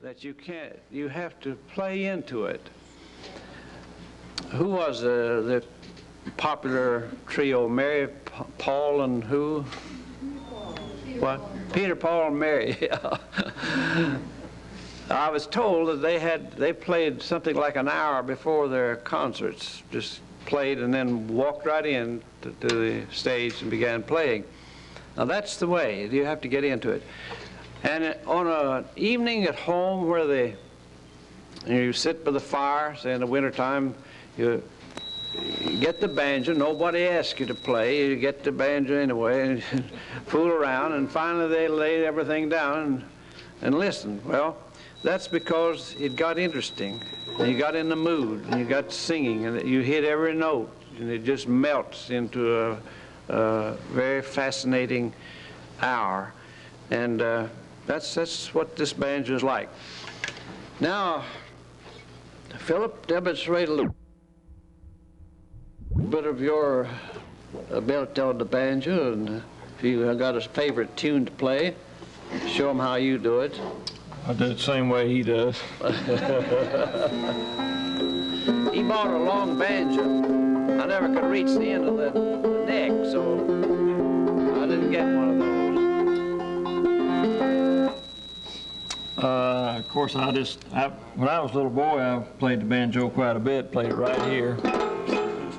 that you can't, you have to play into it. Who was the popular trio, Mary, Paul, and who? What? Peter, Paul, and Mary. I was told that they played something like an hour before their concerts, just played and then walked right in to the stage and began playing. Now that's the way, you have to get into it. And on an evening at home where you sit by the fire, say in the wintertime, you get the banjo, nobody asks you to play, you get the banjo anyway and fool around, and finally they lay everything down and listen. Well, that's because it got interesting, and you got in the mood, and you got singing, and you hit every note, and it just melts into a very fascinating hour. And that's what this banjo is like. Now, Phillip, demonstrate a little bit of your ability on the banjo, and if you got a favorite tune to play, show them how you do it. I do it the same way he does. He bought a long banjo. I never could reach the end of the neck, so I didn't get one of those. Of course, when I was a little boy, I played the banjo quite a bit, played it right here.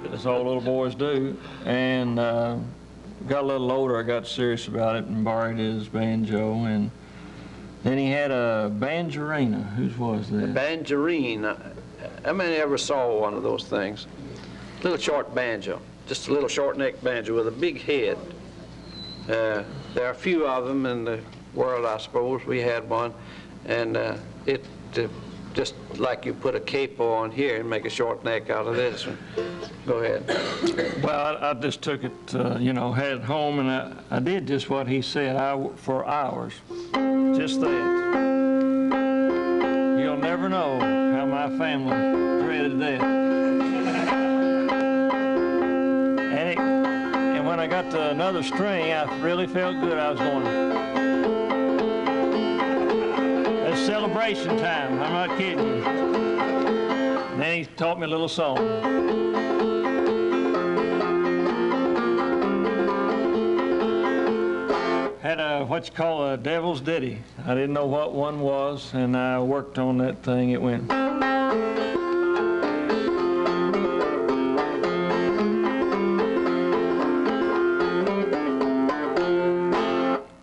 That's all little boys do. And got a little older, I got serious about it and borrowed his banjo. And then he had a banjarina. Whose was that? A banjarine. How many ever saw one of those things? Little short banjo, just a little short-necked banjo with a big head. There are a few of them in the world, I suppose. We had one, and it just like you put a capo on here and make a short neck out of this one. Go ahead. Well, I just took it, you know, had it home, and I did just what he said for hours. Just that. You'll never know how my family dreaded that. And when I got to another string, I really felt good. I was going, it's celebration time, I'm not kidding you. And then he taught me a little song. Had what you call a devil's ditty. I didn't know what one was, and I worked on that thing. It went.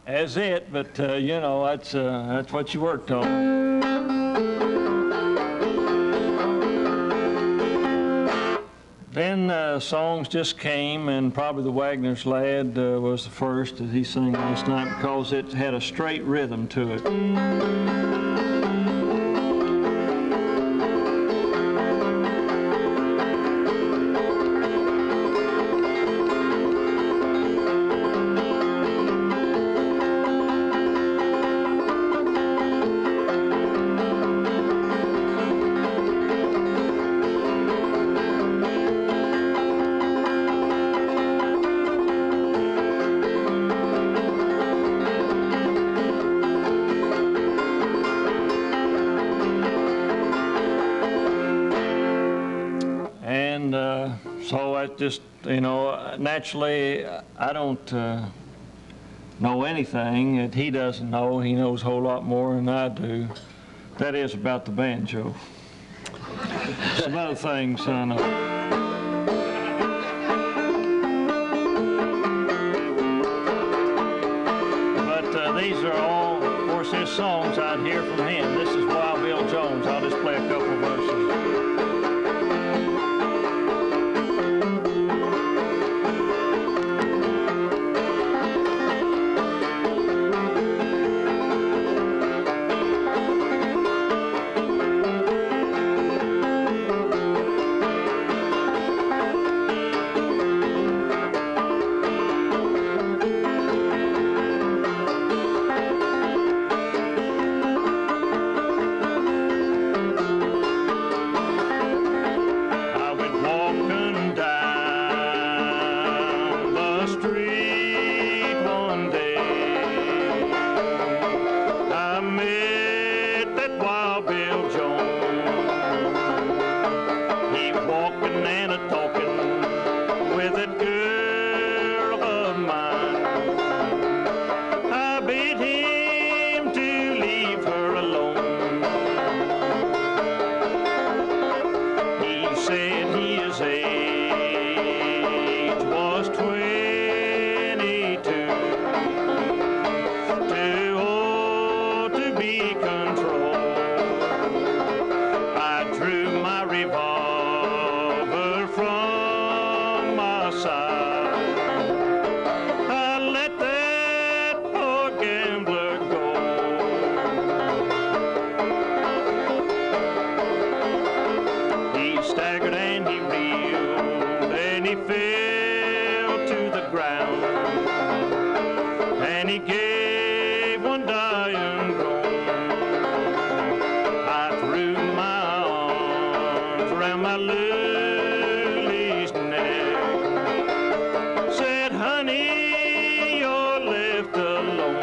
As it, but you know, that's what you worked on. Then songs just came, and probably the Wagner's Lad was the first that he sang last night because it had a straight rhythm to it. So I just, you know, naturally, I don't know anything that he doesn't know. He knows a whole lot more than I do. That is about the banjo. Some other things I know. But these are all, of course, his songs I'd hear from him. This is Wild Bill Jones. I'll just play a couple verses. gave one dying groan. I threw my arms around my Lily's neck, said, honey, you're left alone.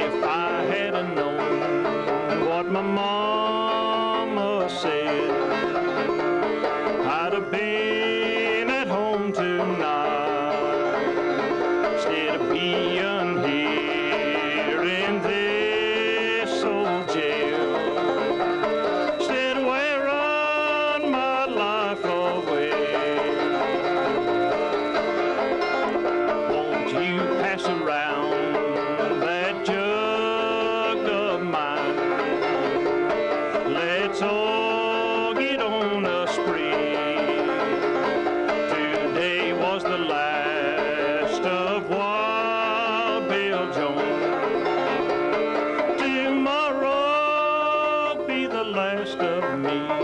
If I had known what my mama said, I'd have been at home tonight, instead of being here in this old jail, instead of wearing my life away. Won't you pass around that jug of mine? Let's all get on a spree. Today was the last of Wild Bill Jones. Tomorrow be the last of me.